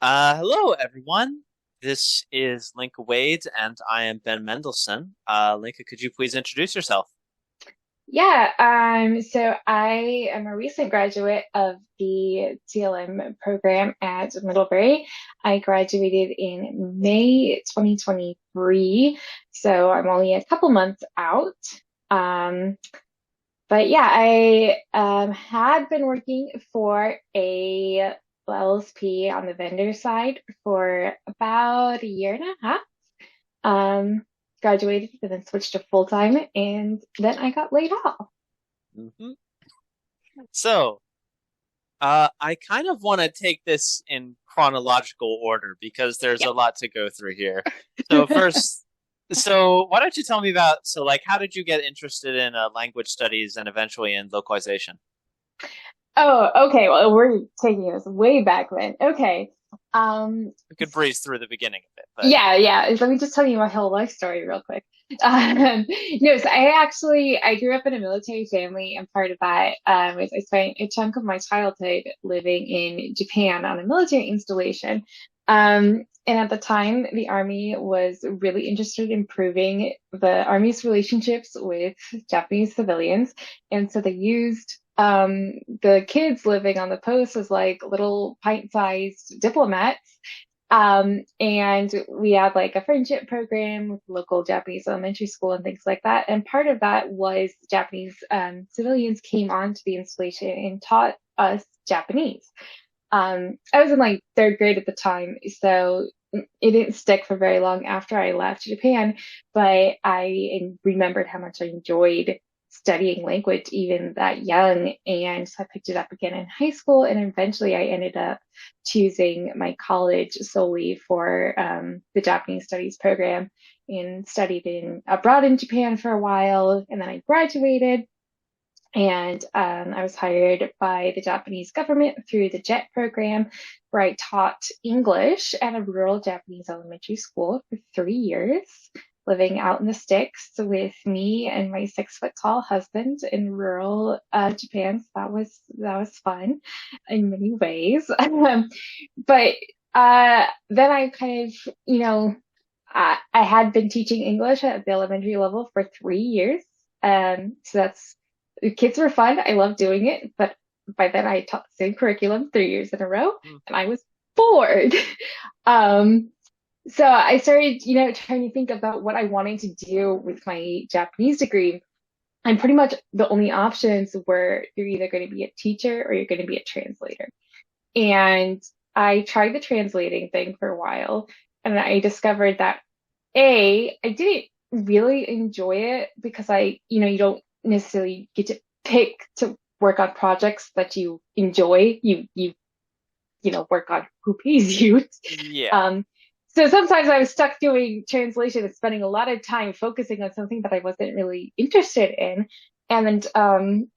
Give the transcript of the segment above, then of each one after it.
Hello, everyone. This is Linka Wade, and I am Ben Mendelsohn. Linka, could you please introduce yourself? So I am a recent graduate of the CLM program at Middlebury. I graduated in May 2023, so I'm only a couple months out. Um, but yeah, I had been working for a LSP on the vendor side for about a year and a half. Um, Graduated and then switched to full time, and then I got laid off. hmm I kind of want to take this in chronological order because there's Yeah. a lot to go through here. So first, why don't you tell me about, how did you get interested in language studies and eventually in localization? Oh, okay. Well, we're taking this way back then. Okay. Um, We could breeze through the beginning of it, but yeah. Let me just tell you my whole life story real quick. No, so I grew up in a military family, and part of that, I spent a chunk of my childhood living in Japan on a military installation. And at the time, the Army was really interested in improving the Army's relationships with Japanese civilians. And so they used the kids living on the post as like little pint-sized diplomats. And we had like a friendship program with local Japanese elementary school and things like that. And part of that was Japanese civilians came onto the installation and taught us Japanese. I was in like third grade at the time, so it didn't stick for very long after I left Japan, but I remembered how much I enjoyed studying language even that young. And so I picked it up again in high school. And eventually I ended up choosing my college solely for the Japanese studies program and studied abroad in Japan for a while. And then I graduated and I was hired by the Japanese government through the JET program, where I taught English at a rural Japanese elementary school for 3 years, living out in the sticks with me and my 6 foot tall husband in rural Japan. So that was fun in many ways. But then I kind of, I had been teaching English at the elementary level for 3 years. So that's the kids were fun. I loved doing it, but by then I taught the same curriculum 3 years in a row, hmm, and I was bored. Um, so I started, trying to think about what I wanted to do with my Japanese degree. And pretty much the only options were you're either going to be a teacher or you're going to be a translator. And I tried the translating thing for a while, and I discovered that I didn't really enjoy it because you don't necessarily get to pick to work on projects that you enjoy. You work on who pays you. yeah. Um, so sometimes I was stuck doing translation and spending a lot of time focusing on something that I wasn't really interested in. And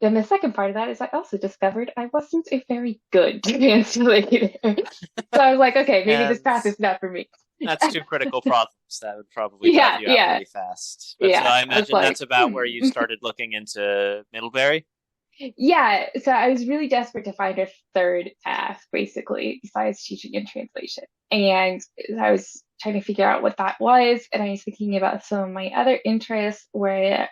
then the second part of that is I also discovered I wasn't a very good translator. So I was like, okay, maybe Yeah, this path is not for me. that's two critical problems that would probably drive Yeah, you out yeah, pretty fast. But so yeah. I I was imagine like, that's about where you started looking into Middlebury. Yeah, so I was really desperate to find a third path, basically, besides teaching and translation. And I was trying to figure out what that was, and I was thinking about some of my other interests where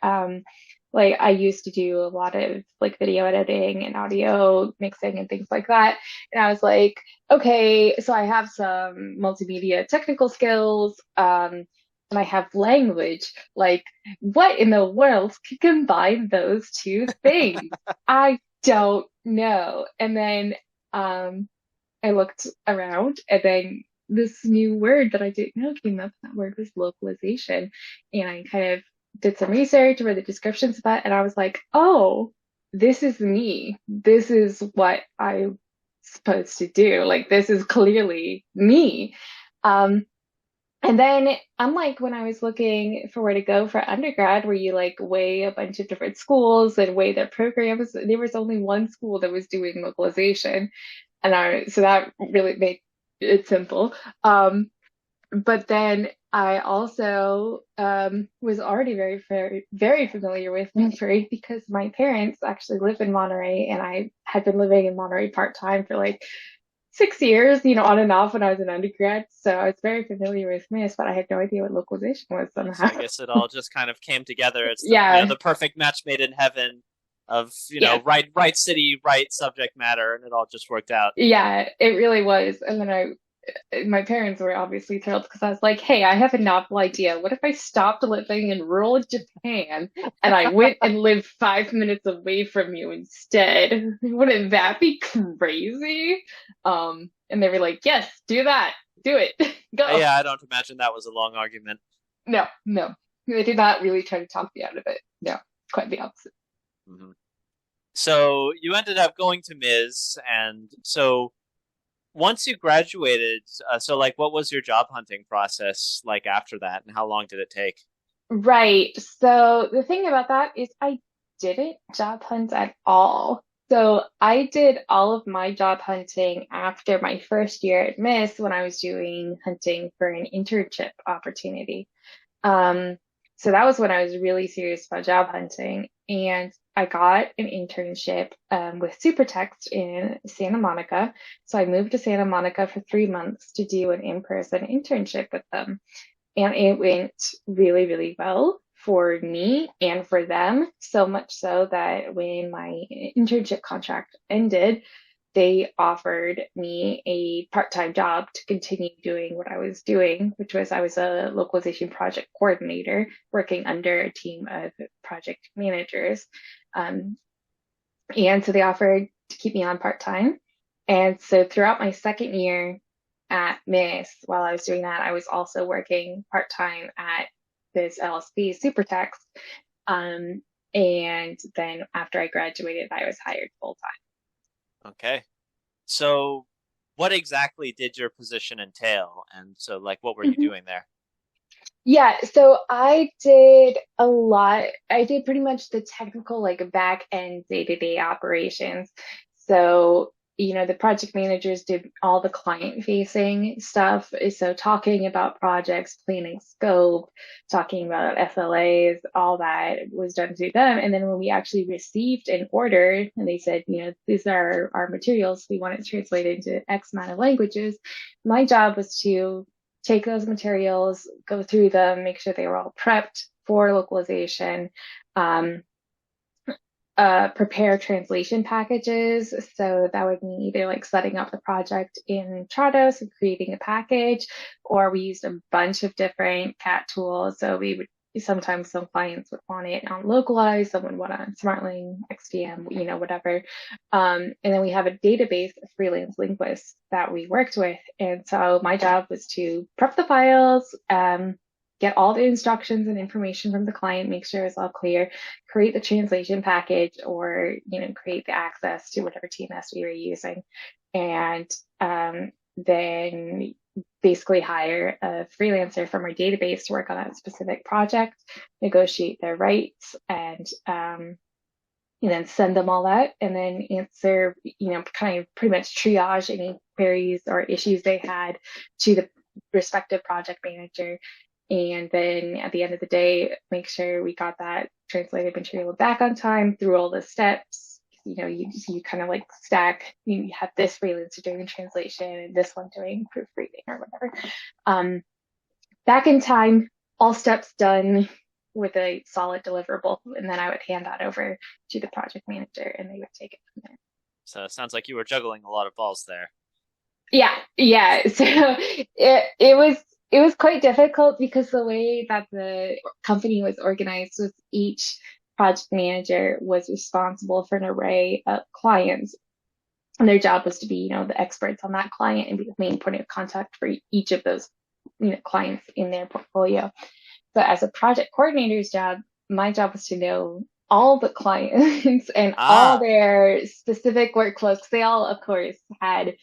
like I used to do a lot of like video editing and audio mixing and things like that. And I was like, okay, so I have some multimedia technical skills, and I have language. Like, what in the world could combine those two things? I don't know. And then I looked around, and then this new word that I didn't know came up. That word was localization. And I kind of did some research, read the descriptions of that, and I was like, oh, this is me. This is what I'm supposed to do. Like, this is clearly me. Um, and then, unlike when I was looking for where to go for undergrad, where you like weigh a bunch of different schools and weigh their programs, there was only one school that was doing localization. So that really made it simple. But then I also was already very, very familiar with Monterey because my parents actually live in Monterey, and I had been living in Monterey part time for like 6 years, on and off when I was an undergrad. So I was very familiar with MIST, but I had no idea what localization was So somehow. I guess it all just kind of came together. It's Yeah, the perfect match made in heaven of, yeah, right city, right subject matter, and it all just worked out. yeah, it really was. And then my parents were obviously thrilled because I was like, hey, I have a novel idea. What if I stopped living in rural Japan and I went and lived 5 minutes away from you instead? Wouldn't that be crazy? And they were like, yes, do that. Do it. Go. Yeah, I don't imagine that was a long argument. No, no. They did not really try to talk me out of it. No, quite the opposite. Hmm. So you ended up going to Ms. And so once you graduated, so like, what was your job hunting process like after that, and how long did it take? Right. So the thing about that is I didn't job hunt at all. So I did all of my job hunting after my first year at Miss when I was doing hunting for an internship opportunity. Um, so that was when I was really serious about job hunting. And I got an internship with Supertext in Santa Monica. So I moved to Santa Monica for 3 months to do an in-person internship with them. And it went really, really well for me and for them. So much so that when my internship contract ended, they offered me a part-time job to continue doing what I was doing, which was I was a localization project coordinator working under a team of project managers. Um, and so they offered to keep me on part-time. And so throughout my second year at Miss, while I was doing that, I was also working part-time at this LSP Supertext. Um, and then after I graduated, I was hired full-time. Okay. So what exactly did your position entail? And so, like, what were you Mhm. doing there? Yeah, so I did a lot. I did pretty much the technical, like back end day-to-day operations. So, the project managers did all the client facing stuff. So talking about projects, planning scope, talking about SLAs, all that was done through them. And then when we actually received an order and they said, these are our materials, we want it translated into X amount of languages, my job was to take those materials, go through them, make sure they were all prepped for localization, um, prepare translation packages. So that would mean either like setting up the project in Trados and creating a package, or we used a bunch of different CAT tools. So we would sometimes some clients would want it on localized, someone would on SmartLing, XDM, whatever. And then we have a database of freelance linguists that we worked with. And so my job was to prep the files, get all the instructions and information from the client, make sure it's all clear, create the translation package or, create the access to whatever TMS we were using. And then basically hire a freelancer from our database to work on that specific project, negotiate their rights, and then send them all that, and then answer, kind of pretty much triage any queries or issues they had to the respective project manager. And then at the end of the day, make sure we got that translated material back on time through all the steps. You kind of like stack, you have this freelancer doing the translation and this one doing proofreading or whatever. Back in time, all steps done with a solid deliverable, and then I would hand that over to the project manager and they would take it from there. So it sounds like you were juggling a lot of balls there. Yeah, yeah. So it was quite difficult because the way that the company was organized was each project manager was responsible for an array of clients. And their job was to be, the experts on that client and be the main point of contact for each of those, clients in their portfolio. But as a project coordinator's job, my job was to know all the clients and all Ah, their specific workflows. 'Cause they all, of course, had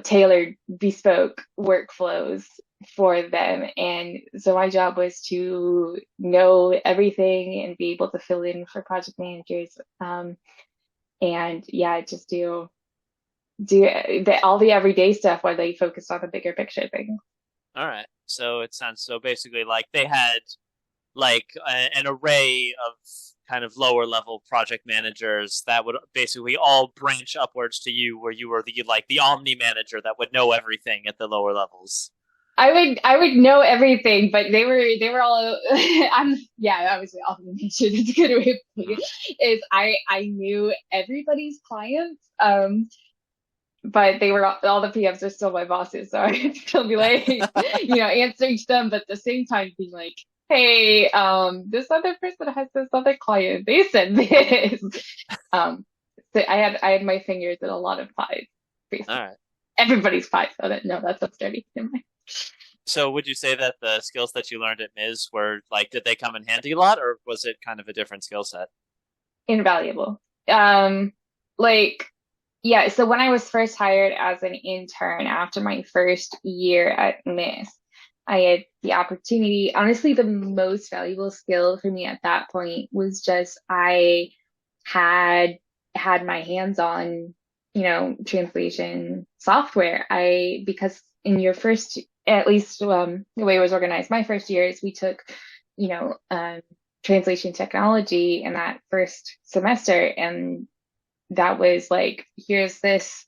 tailored bespoke workflows for them. And so my job was to know everything and be able to fill in for project managers. And yeah, just do all the everyday stuff while they focused on the bigger picture things. all right. So it sounds so basically like they had like an array of kind of lower level project managers that would basically all branch upwards to you, where you were the omni manager that would know everything at the lower levels. I would know everything, but they were all yeah, obviously automation is a good way of putting Mhm. it. Is I knew everybody's clients, but they were all the PMs are still my bosses, so I would still be like, answering to them, but at the same time being like, hey, this other person has this other client. They said this. Um, so I had my fingers in a lot of pies, All basically. right. Everybody's pies. So that no, that's what's dirty. Never mind. So would you say that the skills that you learned at Ms. were like, did they come in handy a lot, or was it kind of a different skill set? Invaluable. Um, like yeah, so when I was first hired as an intern after my first year at Miss, I had the opportunity. Honestly, the most valuable skill for me at that point was just I had had my hands on, translation software. Because in your first, at least the way it was organized, my first year is we took, you know, um, translation technology in that first semester, and that was like, here's this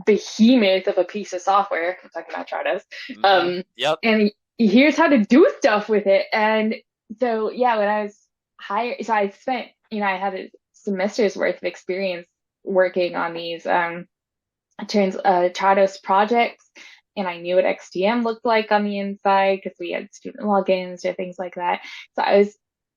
behemoth of a piece of software. I'm talking about Trados. Yep. And here's how to do stuff with it. And so, yeah, when I was hired, so I spent, I had a semester's worth of experience working on these Trados projects. And I knew what XDM looked like on the inside because we had student logins or things like that. So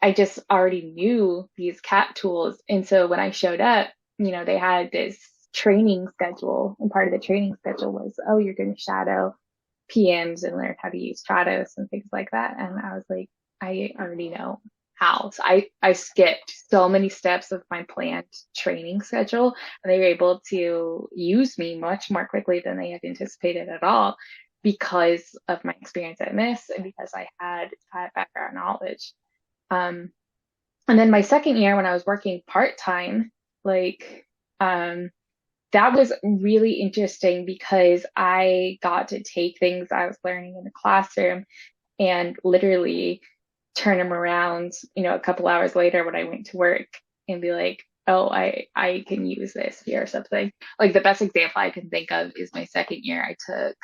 I just already knew these cat tools. And so when I showed up, they had this training schedule. And part of the training schedule was, oh, you're going to shadow PMs and learn how to use Stratos and things like that. And I was like, I already know how. So I skipped so many steps of my planned training schedule, and they were able to use me much more quickly than they had anticipated at all because of my experience at Miss and because I had that background knowledge. Um, and then my second year when I was working part-time, like, that was really interesting because I got to take things I was learning in the classroom and literally turn them around, a couple hours later when I went to work and be like, oh, I can use this here or something. Like the best example I can think of is my second year. I took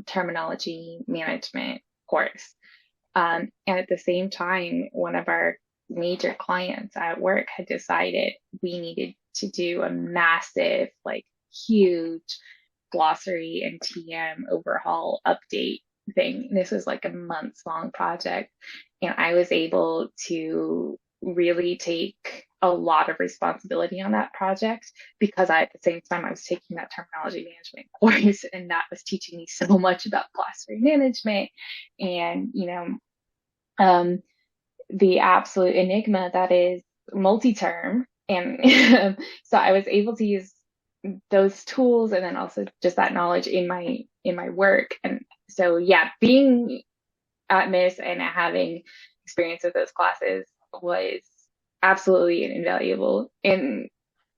terminology management course. And at the same time, one of our major clients at work had decided we needed to do a massive, like huge glossary and TM overhaul update thing. This was like a months long project. And I was able to really take a lot of responsibility on that project because at the same time I was taking that terminology management course and that was teaching me so much about glossary management and, um, the absolute enigma that is multi-term. And so I was able to use those tools and then also just that knowledge in my work. And so yeah, being at Miss and having experience with those classes was absolutely invaluable. And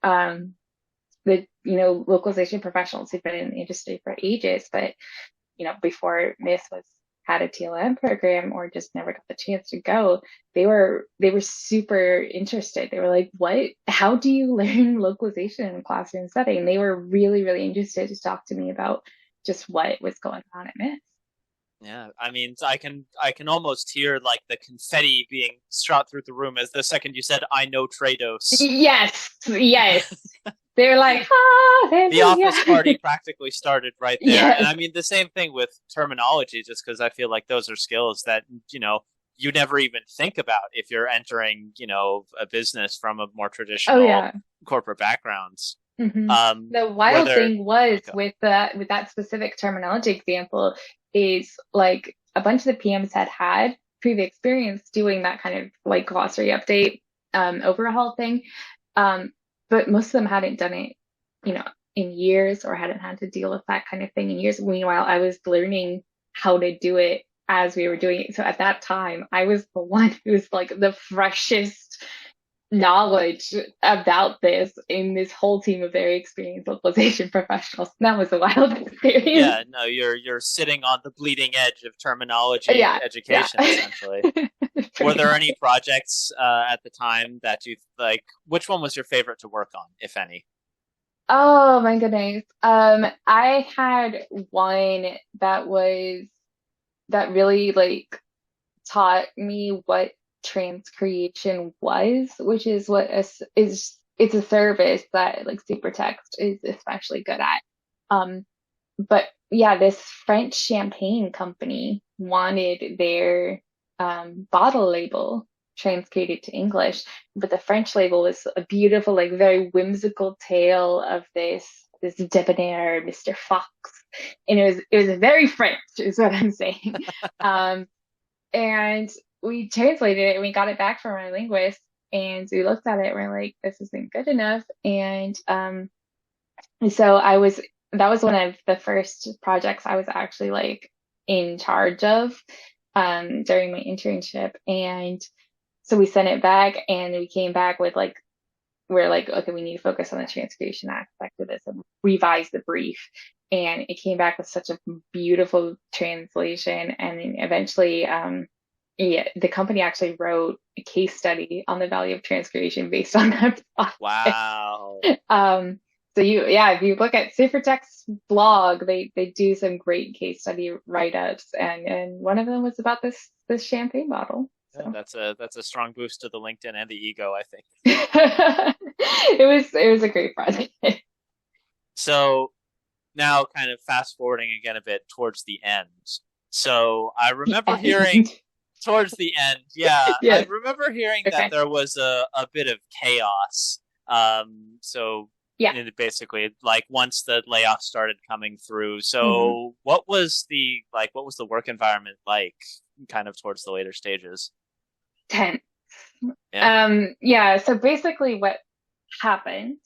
the localization professionals who've been in the industry for ages, but before Miss was had a TLM program or just never got the chance to go, they were super interested. They were like, what, how do you learn localization in a classroom setting? They were really, really interested to talk to me about just what was going on at Miss. Yeah, I mean, I can almost hear like the confetti being shot through the room as the second you said, "I know Trados." Yes, yes. They're like, The hallelujah. office party practically started right there. And Yes. I mean, the same thing with terminology, just because I feel like those are skills that, you never even think about if you're entering, a business from a more Oh traditional yeah. corporate backgrounds. Hmm. The Were wild there, thing was okay. with that specific terminology example is like a bunch of the PMs had previous experience doing that kind of like glossary update overhaul thing. Um, but most of them hadn't done it, you know, in years or hadn't had to deal with that kind of thing in years. Meanwhile, I was learning how to do it as we were doing it. So at that time, I was the one who was like the freshest knowledge about this in this whole team of very experienced localization professionals. That was a wild experience. Yeah, no, you're sitting on the bleeding edge of terminology Yeah, yeah. education, essentially. Were pretty there much. any projects at the time that you like? Which one was your favorite to work on, if any? Oh my goodness. I had one that really like taught me what transcreation was, which is what is it's a service that like Supertext is especially good at. Um, but yeah, this French champagne company wanted their bottle label translated to English, but the French label was a beautiful, like very whimsical tale of this debonair Mr. Fox, and it was very French, is what I'm saying. Um, and we translated it and we got it back from our linguist, and we looked at it and we're like, this isn't good enough. And so that was one of the first projects I was actually like in charge of during my internship. And so we sent it back and we came back with like, we're like, okay, we need to focus on the transcreation aspect of this and revise the brief. And it came back with such a beautiful translation. And then eventually, yeah, the company actually wrote a case study on the value of transcreation based on that project. Wow. Um, yeah, if you look at Supertext's blog, they do some great case study write-ups, and one of them was about this champagne bottle. Yeah, So that's a strong boost to the LinkedIn and the ego, I think. it was a great project. So now, kind of fast forwarding again a bit towards the end. So I The remember hearing end. towards the end, yeah, I Yes. remember hearing that Okay. there was a bit of chaos. So Yeah. basically, like once the layoffs started coming through. hmm So what was the work environment like, kind of towards the later stages? 10. Yeah. Yeah, so basically what happened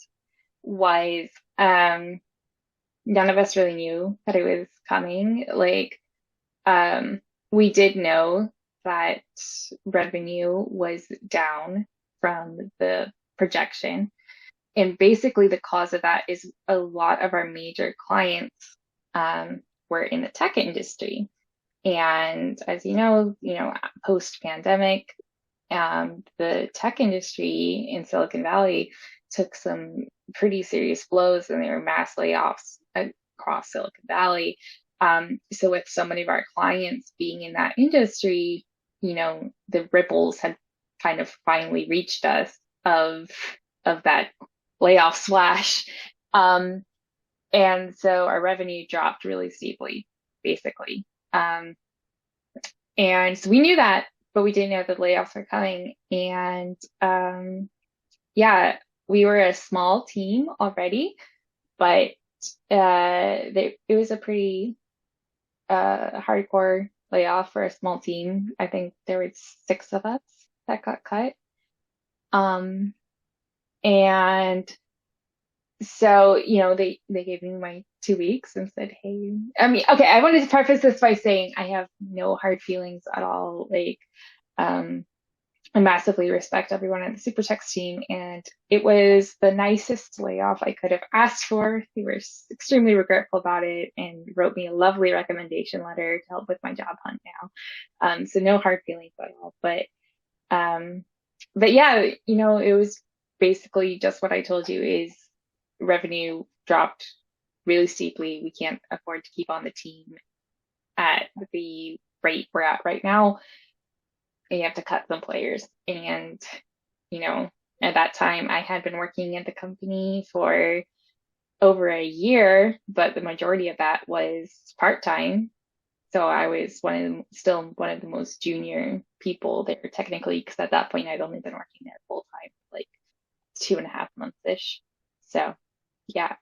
was none of us really knew that it was coming. Like, um, we did know that revenue was down from the projection. And basically, the cause of that is a lot of our major clients were in the tech industry. And as post pandemic, the tech industry in Silicon Valley took some pretty serious blows, and there were mass layoffs across Silicon Valley. So with so many of our clients being in that industry, the ripples had kind of finally reached us of that layoff slash. Um, and so our revenue dropped really steeply, basically. Um, and so we knew that, but we didn't know the layoffs were coming. And yeah, we were a small team already, but it was a pretty hardcore layoff for a small team. I think there were 6 of us that got cut. Um, and so, they gave me my 2 weeks and said, hey, I mean, okay, I wanted to preface this by saying I have no hard feelings at all. Like, um, I massively respect everyone at the Supertext team, and it was the nicest layoff I could have asked for. They were extremely regretful about it and wrote me a lovely recommendation letter to help with my job hunt now. So no hard feelings at all. Um, but yeah, it was basically just what I told you is revenue dropped really steeply. We can't afford to keep on the team at the rate we're at right now. And you have to cut some players. And, you know, at that time I had been working at the company for over a year, but the majority of that was part-time. So I was still one of the most junior people there technically, because at that point I'd only been working there full time, like 2.5 months ish. So yeah.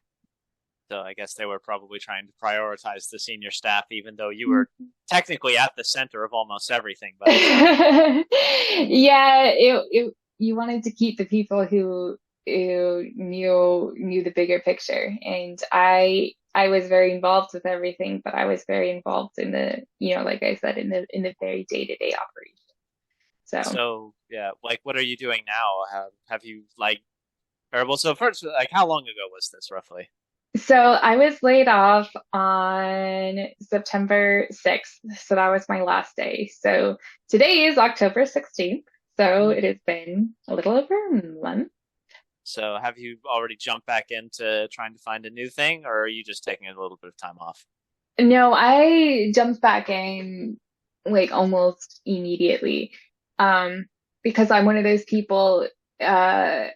So I guess they were probably trying to prioritize the senior staff, even though you were technically at the center of almost everything by the sound of it. Yeah, you wanted to keep the people who knew the bigger picture, and I was very involved with everything, but I was very involved in like I said, in the very day-to-day operation. So So yeah, like what are you doing now? Have you like or well, so first, like how long ago was this roughly? So I was laid off on September 6th. So that was my last day. So today is October 16th. So Hmm. it has been a little over a month. So have you already jumped back into trying to find a new thing, or are you just taking a little bit of time off? No, I jumped back in like almost immediately. Um, because I'm one of those people, I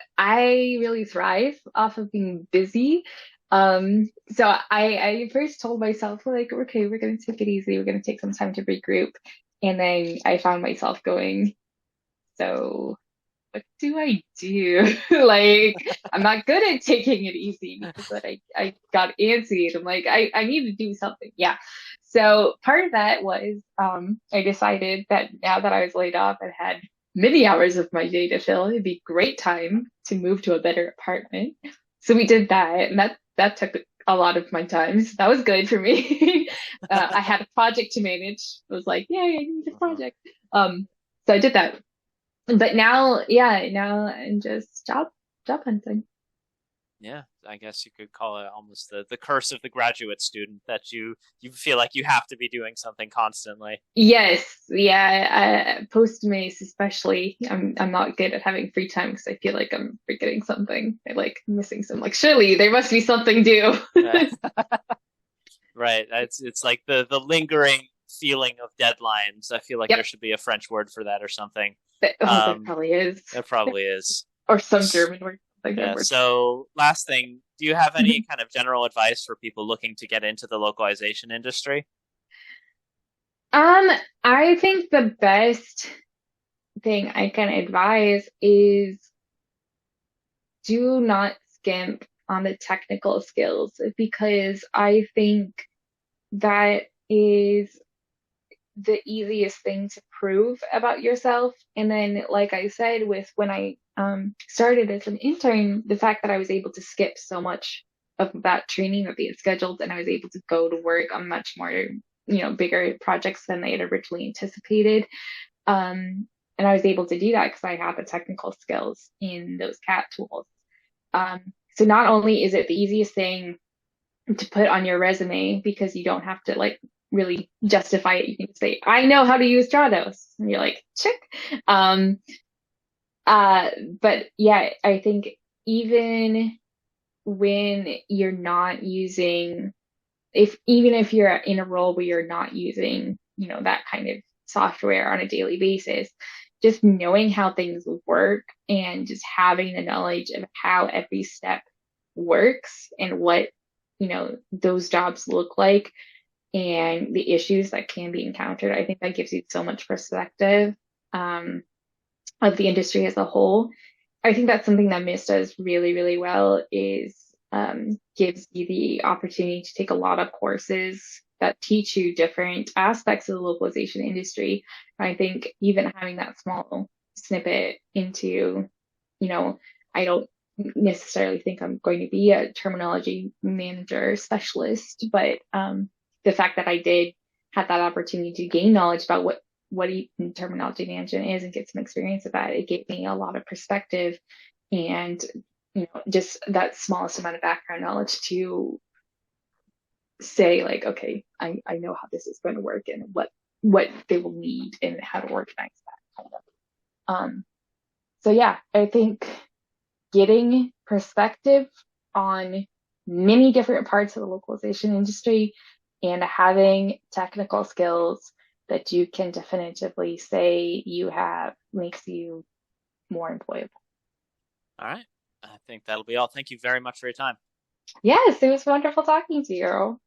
really thrive off of being busy. So I first told myself like, okay, we're gonna take it easy. We're gonna take some time to regroup. And then I found myself going, so what do I do? Like, I'm not good at taking it easy because then I got antsy and I'm like, I need to do something. Yeah. So part of that was I decided that now that I was laid off and had many hours of my day to fill, it'd be great time to move to a better apartment. So we did that, and that took a lot of my time. So that was good for me. I had a project to manage. I was like, yay, I need a Uh-huh. project. So I did that, but now, yeah, now I'm just job hunting. Yeah, I guess you could call it almost the curse of the graduate student that you feel like you have to be doing something constantly. Yes, yeah, Postmates especially. I'm not good at having free time because I feel like I'm forgetting something. I like missing some. Like surely there must be something due. Uh, right. It's like the lingering feeling of deadlines. I feel like there Yep. should be a French word for that or something. Oh, there probably is, There probably is. or some German word, something that Yeah. works. So last thing, do you have any kind of general advice for people looking to get into the localization industry? Um, I think the best thing I can advise is do not skimp on the technical skills because I think that is the easiest thing to prove about yourself. And then, like I said, with when I started as an intern, the fact that I was able to skip so much of that training that they had scheduled and I was able to go to work on much more, bigger projects than they had originally anticipated. And I was able to do that because I had the technical skills in those CAT tools. So not only is it the easiest thing to put on your resume because you don't have to like really justify it. You can say, I know how to use Stratos. And you're like, check. Um, uh, but yeah, I think even when you're not using, even if you're in a role where you're not using, that kind of software on a daily basis, just knowing how things work and just having the knowledge of how every step works and what, those jobs look like and the issues that can be encountered. I think that gives you so much perspective um, of the industry as a whole. I think that's something that MIST does really, really well is gives you the opportunity to take a lot of courses that teach you different aspects of the localization industry. I think even having that small snippet into, I don't necessarily think I'm going to be a terminology manager specialist, but the fact that I did have that opportunity to gain knowledge about what terminology management is and get some experience of that, it gave me a lot of perspective and just that smallest amount of background knowledge to say like, okay, I know how this is going to work and what they will need and how to organize that kind of. So yeah, I think getting perspective on many different parts of the localization industry and having technical skills that you can definitively say you have makes you more employable. All right. I think that'll be all. Thank you very much for your time. Yes, it was wonderful talking to you.